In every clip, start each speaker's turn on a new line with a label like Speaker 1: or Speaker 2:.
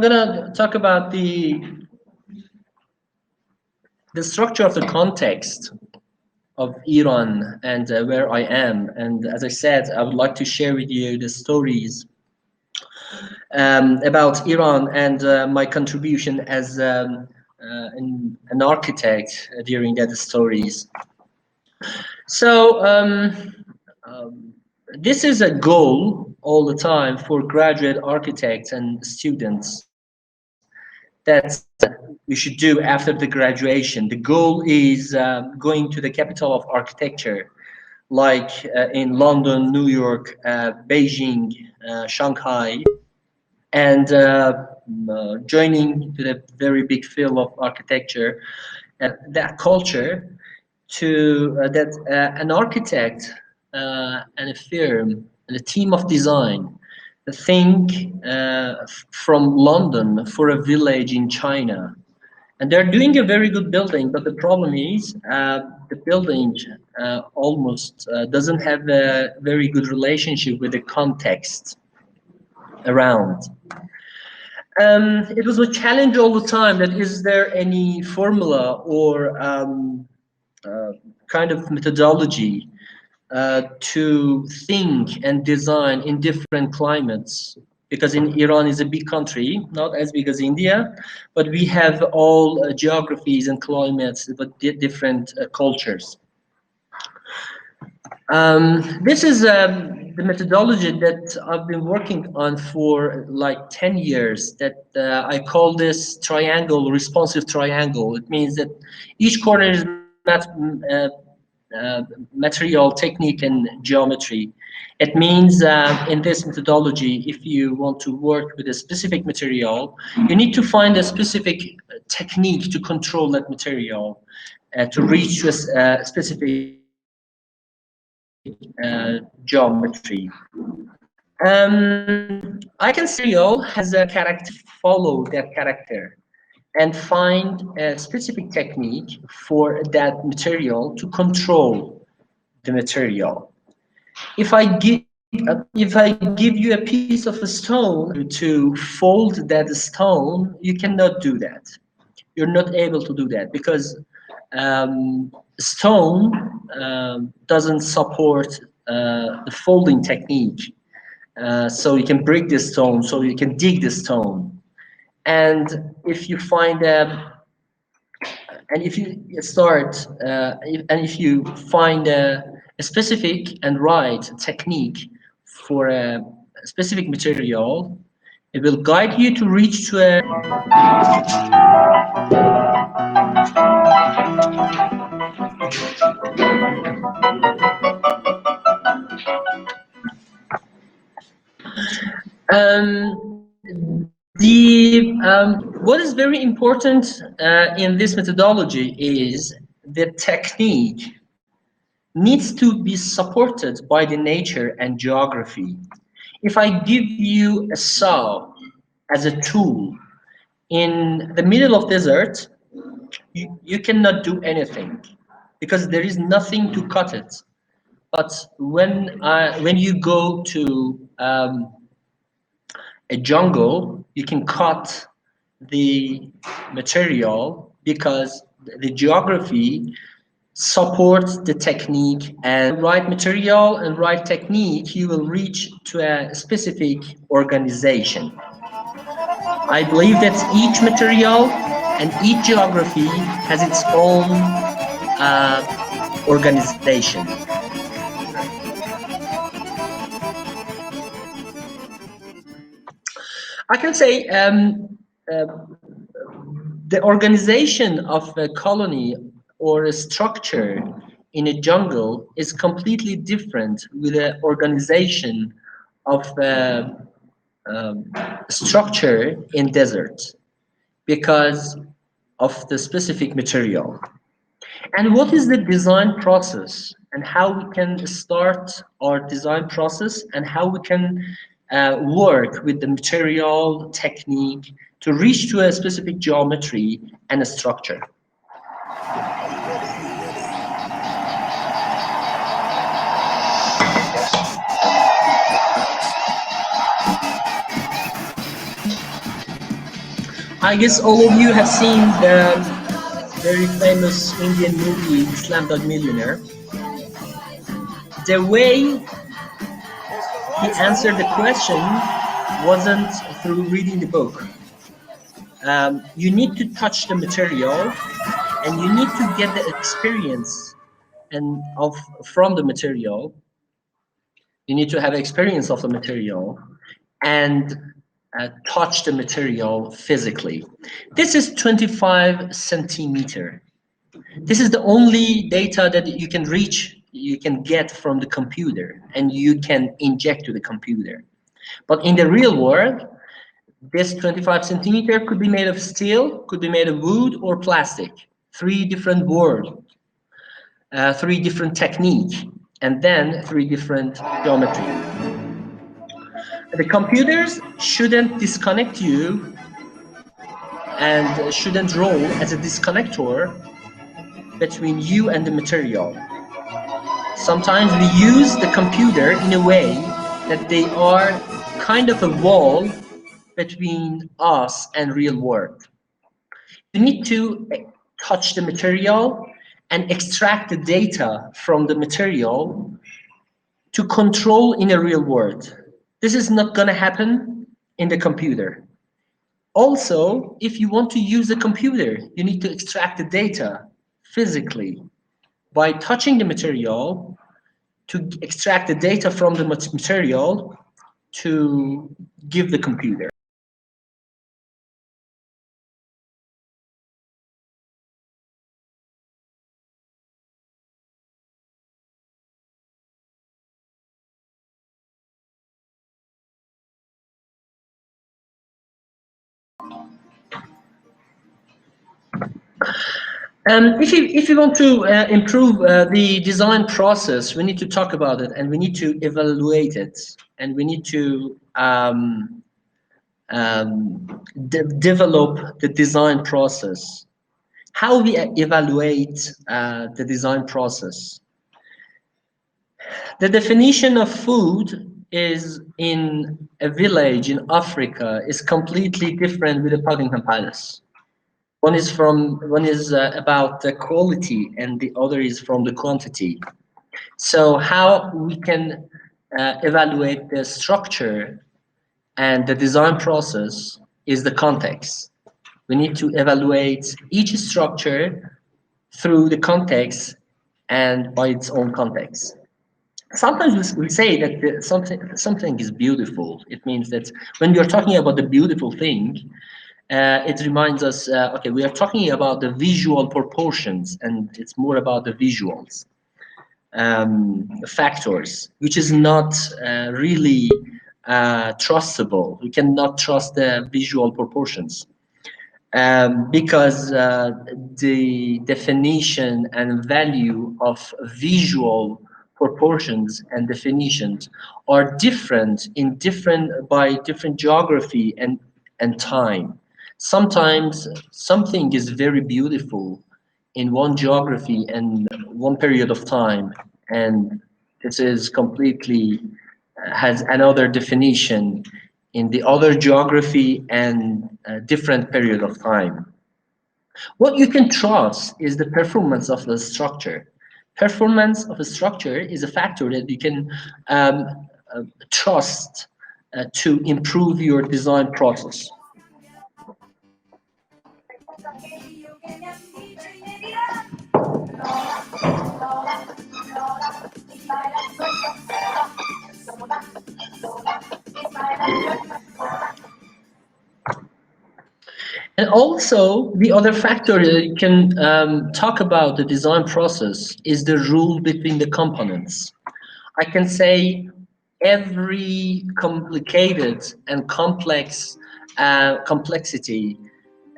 Speaker 1: I'm gonna talk about the structure of the context of Iran and where I am. And as I said, I would like to share with you the stories about Iran and my contribution as an architect during that stories. So this is a goal all the time for graduate architects and students that you should do after the graduation. The goal is going to the capital of architecture, like in London, New York, Beijing, Shanghai, and joining to the very big field of architecture, that culture to that an architect and a firm and a team of design think from London for a village in China. And they're doing a very good building, but the problem is the building almost doesn't have a very good relationship with the context around. It was a challenge all the time that is there any formula or kind of methodology to think and design in different climates, because in Iran is a big country, not as big as India, but we have all geographies and climates, but different cultures. This is the methodology that I've been working on for like 10 years, that I call this triangle, responsive triangle. It means that each corner is material, technique, and geometry. It means in this methodology, if you want to work with a specific material, you need to find a specific technique to control that material, to reach a specific geometry. I can say material has a character, follow that character, and find a specific technique for that material to control the material. If I give you a piece of a stone to fold that stone, you cannot do that. You're not able to do that because stone doesn't support the folding technique. So you can break the stone, so you can dig the stone. And if you find and if you start, and if you find a specific and right technique for a specific material, it will guide you to reach to a what is very important in this methodology is the technique needs to be supported by the nature and geography. If I give you a saw as a tool in the middle of desert, you cannot do anything because there is nothing to cut it. But when you go to a jungle, you can cut the material because the geography supports the technique, and right material and right technique, you will reach to a specific organization. I believe that each material and each geography has its own organization. I can say the organization of a colony or a structure in a jungle is completely different with the organization of a structure in desert because of the specific material. And what is the design process and how we can start our design process and how we can work with the material technique to reach to a specific geometry and a structure. I guess all of you have seen the very famous Indian movie Slumdog Millionaire. The way he answered the question wasn't through reading the book. You need to touch the material, and you need to get the experience and of from the material. You need to have experience of the material and touch the material physically. This is 25 centimeter. This is the only data that you can reach, you can get from the computer, and you can inject to the computer. But in the real world, this 25 centimeter could be made of steel, could be made of wood or plastic. Three different worlds, three different technique, and then three different geometry. The computers shouldn't disconnect you and shouldn't role as a disconnector between you and the material. Sometimes we use the computer in a way that they are kind of a wall between us and real world. You need to touch the material and extract the data from the material to control in a real world. This is not going to happen in the computer. Also, if you want to use a computer, you need to extract the data physically by touching the material to extract the data from the material to give the computer. If you want to improve the design process, we need to talk about it and we need to evaluate it and we need to develop the design process. How we evaluate the design process. The definition of food is in a village in Africa is completely different with the Buckingham Palace. One is about the quality and the other is from the quantity. So how we can evaluate the structure and the design process is the context. We need to evaluate each structure through the context and by its own context. Sometimes we say that something is beautiful. It means that when we are talking about the beautiful thing, it reminds us, okay, we are talking about the visual proportions, and it's more about the visuals factors, which is not really trustable. We cannot trust the visual proportions because the definition and value of visual proportions and definitions are different in by different geography and time. Sometimes something is very beautiful in one geography and one period of time, and this is completely has another definition in the other geography and a different period of time. What you can trust is the performance of the structure. Performance of a structure is a factor that you can trust to improve your design process. And also, the other factor that you can talk about the design process is the rule between the components. I can say every complicated and complex complexity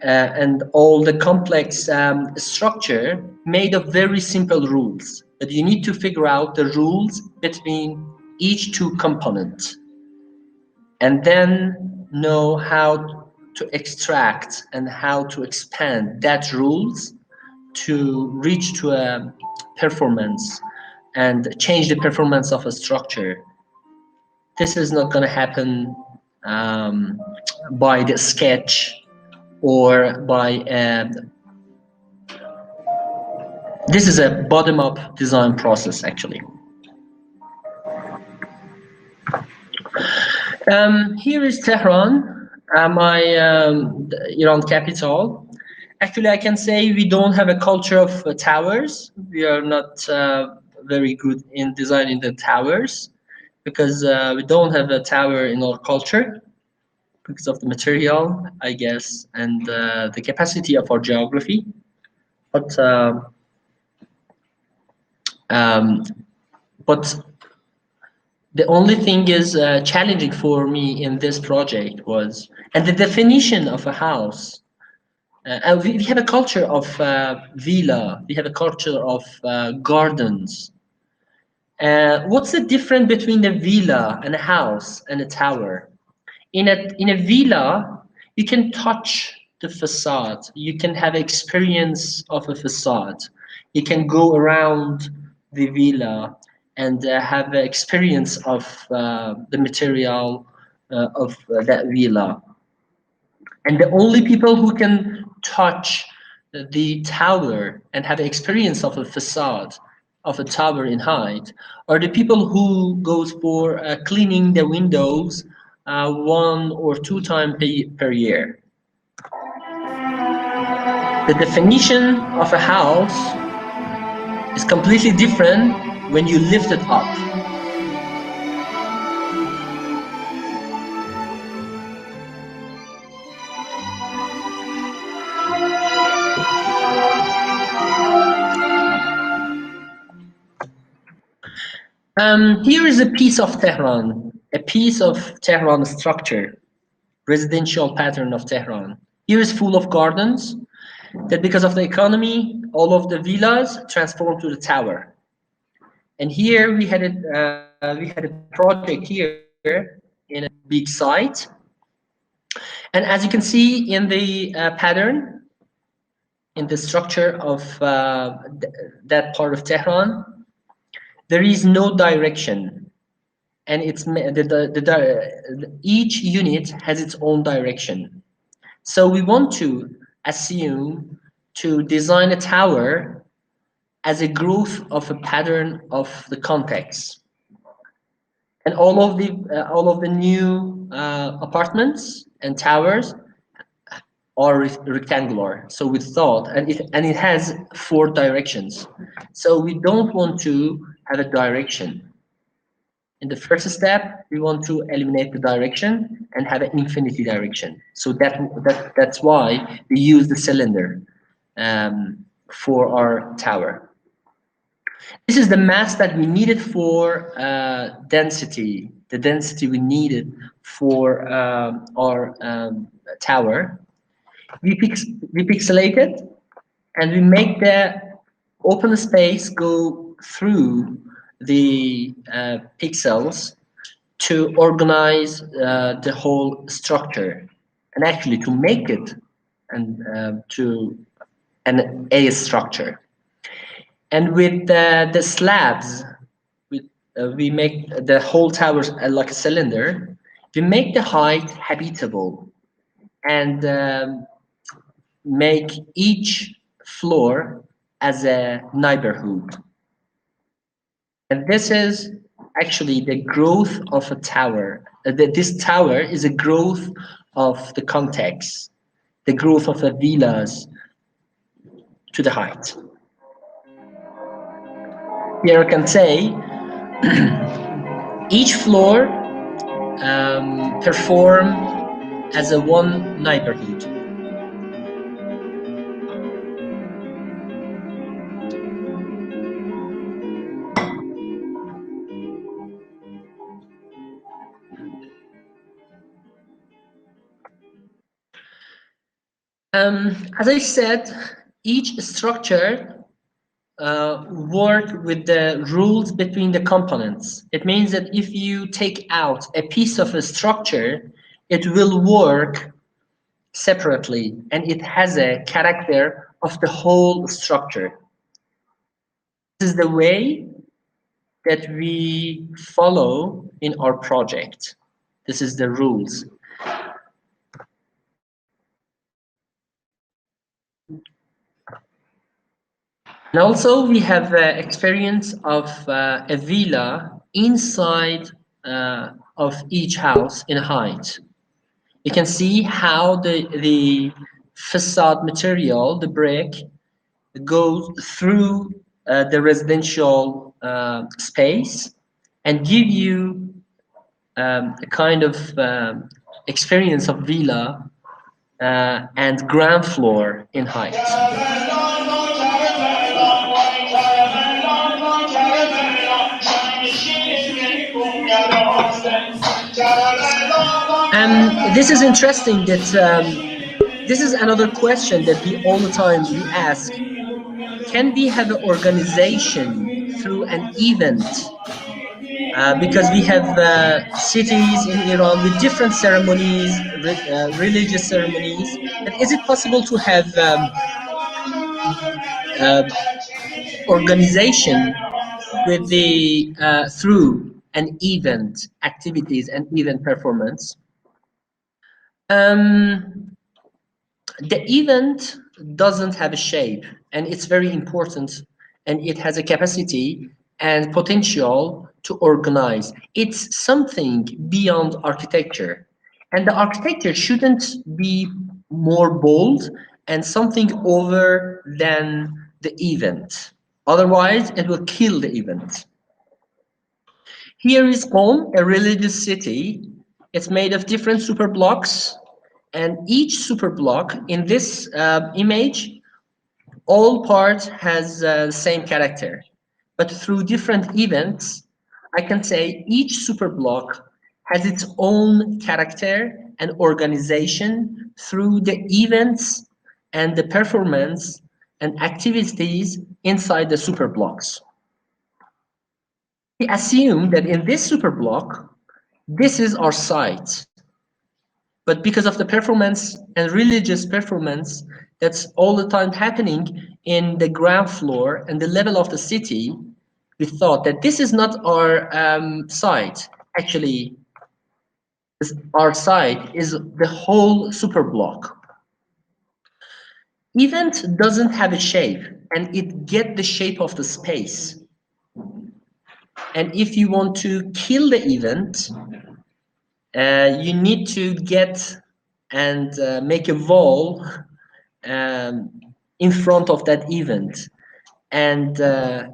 Speaker 1: and all the complex structure made of very simple rules. But you need to figure out the rules between each two components and then know how to extract and how to expand that rules to reach to a performance and change the performance of a structure. This is not going to happen by the sketch or by this is a bottom-up design process actually. Here is Tehran, my Iran capital. Actually, I can say we don't have a culture of towers. We are not very good in designing the towers because we don't have a tower in our culture because of the material, I guess, and the capacity of our geography. But um, but the only thing is challenging for me in this project was, and the definition of a house. And we have a culture of villa. We have a culture of gardens. What's the difference between a villa and a house and a tower? In a villa, you can touch the facade. You can have experience of a facade. You can go around the villa and have experience of the material of that villa. And the only people who can touch the tower and have experience of a facade of a tower in height are the people who goes for cleaning the windows 1 or 2 times per year. The definition of a house is completely different when you lift it up. Here is a piece of Tehran structure, residential pattern of Tehran. Here is full of gardens that because of the economy, all of the villas transformed to the tower. And here we had a project here in a big site. And as you can see in the pattern, in the structure of that part of Tehran, there is no direction. And each unit has its own direction. So we want to assume to design a tower as a growth of a pattern of the context. And all of the new apartments and towers are rectangular. So we thought, and it has 4 directions. So we don't want to have a direction. In the first step, we want to eliminate the direction and have an infinity direction. So that's why we use the cylinder for our tower. This is the mass that we needed for density, the density we needed for our tower. We pixelate it, and we make the open space go through the pixels to organize the whole structure, and actually to make it and to an A structure. And with the slabs, we make the whole tower like a cylinder. We make the height habitable and make each floor as a neighborhood. And this is actually the growth of a tower. This tower is a growth of the context, the growth of the villas to the height. Here I can say each floor perform as a one neighborhood. As I said, each structure work with the rules between the components. It means that if you take out a piece of a structure, it will work separately and it has a character of the whole structure. This is the way that we follow in our project. This is the rules. And also we have experience of a villa inside of each house in height. You can see how the facade material, the brick, goes through the residential space and give you a kind of experience of villa and ground floor in height. This is interesting that this is another question that we all the time we ask. Can we have an organization through an event? Because we have cities in Iran with different ceremonies, religious ceremonies. But is it possible to have uh, organization with the through an event activities and event performance? Um, the event doesn't have a shape, and it's very important, and it has a capacity and potential to organize. It's something beyond architecture, and the architecture shouldn't be more bold and something over than the event. Otherwise, it will kill the event. Here is Qom, a religious city. It's made of different super blocks, and each super block in this image, all parts has the same character. But through different events, I can say each super block has its own character and organization through the events and the performance and activities inside the super blocks. We assume that in this super block, this is our site. But because of the performance and religious performance that's all the time happening in the ground floor and the level of the city, we thought that this is not our site. Actually, our site is the whole super block. Event doesn't have a shape, and it get the shape of the space. And if you want to kill the event, you need to get and make a wall um, in front of that event, and uh,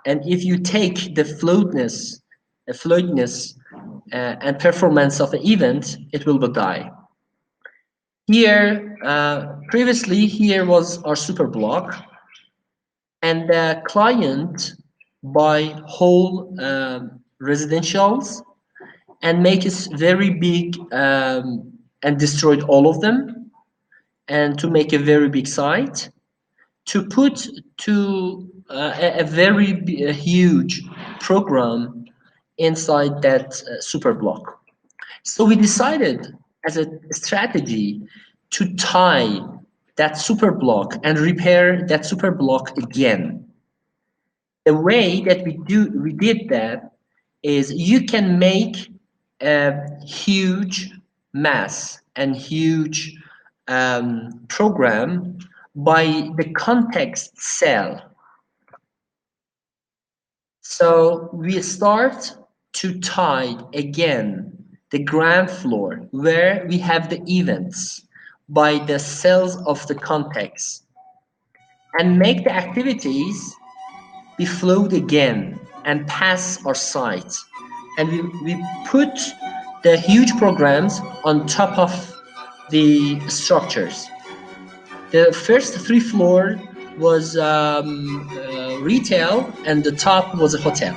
Speaker 1: and if you take the floatness and performance of the event, it will die. Here, previously, here was our super block, and the client buy whole residentials and make it very big and destroyed all of them, and to make a very big site to put to a very a huge program inside that super block. So we decided as a strategy to tie that super block and repair that super block again. The way that we did that is you can make a huge mass and huge program by the context cell. So we start to tie again the ground floor where we have the events by the cells of the context and make the activities be flowed again and pass our site. And we put the huge programs on top of the structures. The first three floors was retail, and the top was a hotel.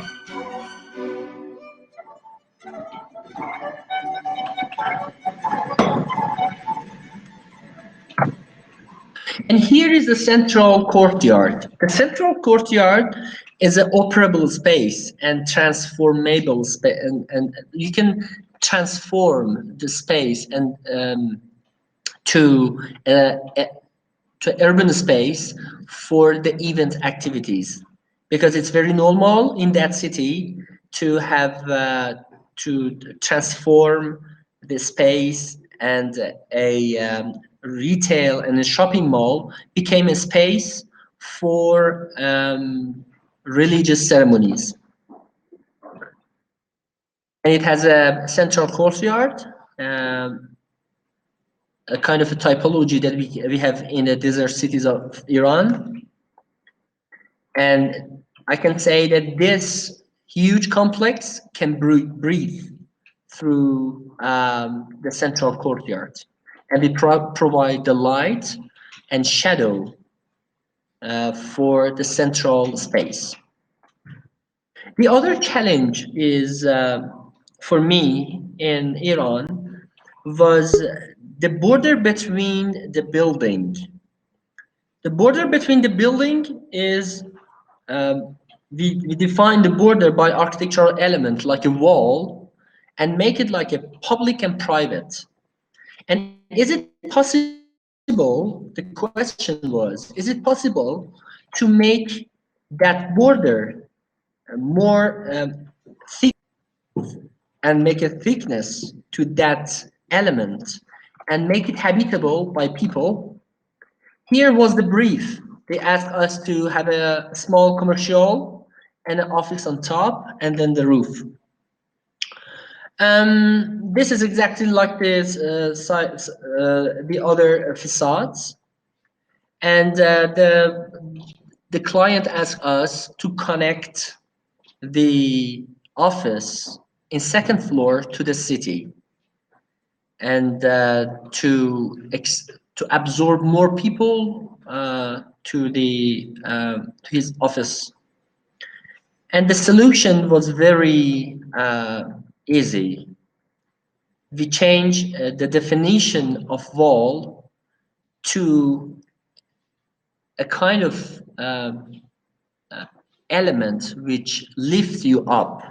Speaker 1: And here is the central courtyard. The central courtyard is an operable space and transformable space, and you can transform the space and to to urban space for the event activities, because it's very normal in that city to have to transform the space, and a retail and a shopping mall became a space for religious ceremonies. And it has a central courtyard, um, a kind of a typology that we have in the desert cities of Iran. And I can say that this huge complex can breathe through the central courtyard. And we provide the light and shadow for the central space. The other challenge is for me in Iran was the border between the building. The border between the building is we define the border by architectural element like a wall and make it like a public and private. And is it possible? The question was, is it possible to make that border more thick and make a thickness to that element and make it habitable by people? Here was the brief. They asked us to have a small commercial and an office on top and then the roof. This is exactly like this the other facades. And the client asked us to connect the office in second floor to the city and to absorb more people to his office. And the solution was very easy. We changed the definition of wall to a kind of element which lifts you up.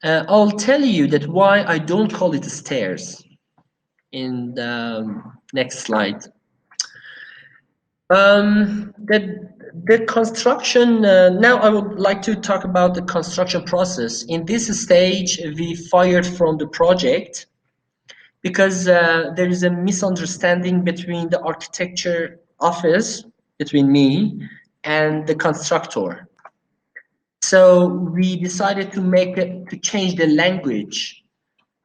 Speaker 1: I'll tell you that why I don't call it stairs in the next slide. The construction, now I would like to talk about the construction process. In this stage, we fired from the project because there is a misunderstanding between the architecture office, between me and the constructor. So we decided to change the language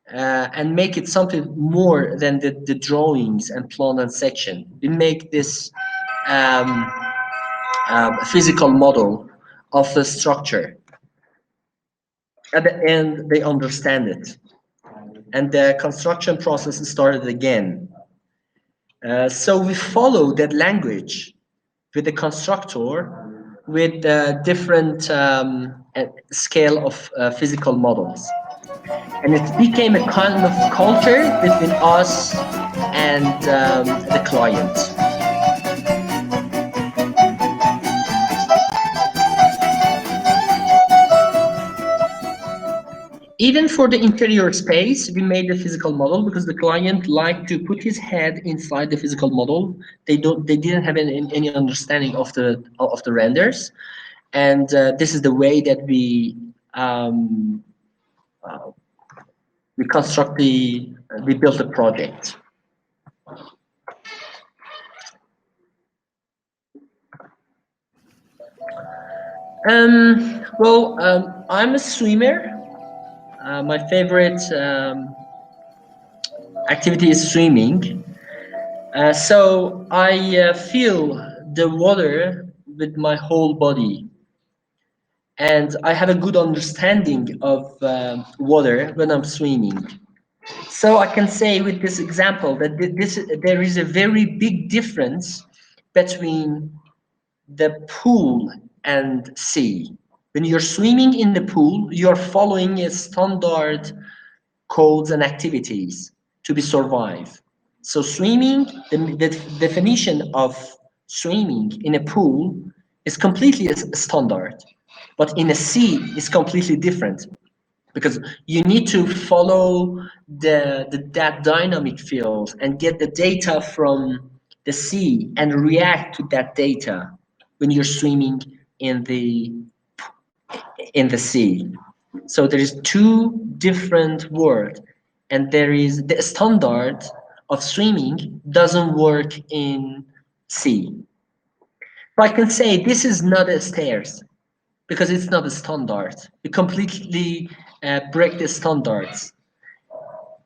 Speaker 1: and make it something more than the drawings and plan and section. We make this physical model of the structure. At the end, they understand it. And the construction process started again. So we follow that language with the constructor with different scale of physical models. And it became a kind of culture between us and the client. Even for the interior space, we made the physical model because the client liked to put his head inside the physical model. They didn't have any understanding of the renders, and this is the way that we built the project. I'm a swimmer. My favorite activity is swimming. So I feel the water with my whole body. And I have a good understanding of water when I'm swimming. So I can say with this example that there is a very big difference between the pool and sea. When you're swimming in the pool, you're following a standard codes and activities to be survive. So swimming, the definition of swimming in a pool is completely standard, but in a sea is completely different because you need to follow that dynamic field and get the data from the sea and react to that data when you're swimming in the sea. So there is two different words, and there is the standard of swimming doesn't work in sea. So I can say this is not a stairs because it's not a standard. You completely break the standards.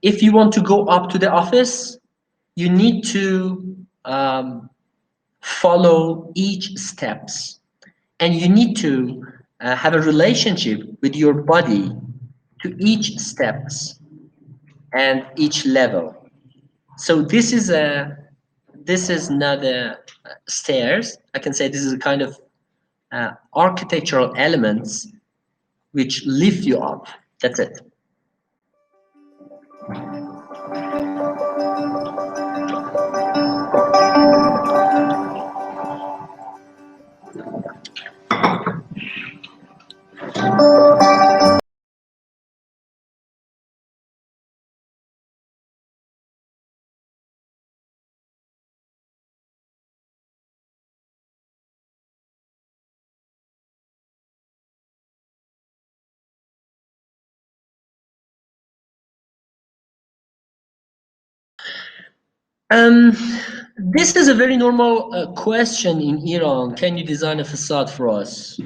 Speaker 1: If you want to go up to the office, you need to follow each steps, and you need to have a relationship with your body to each steps and each level. So this is not a stairs. I can say this is a kind of architectural elements which lift you up. That's it. Um, this is a very normal question in Iran. Can you design a facade for us?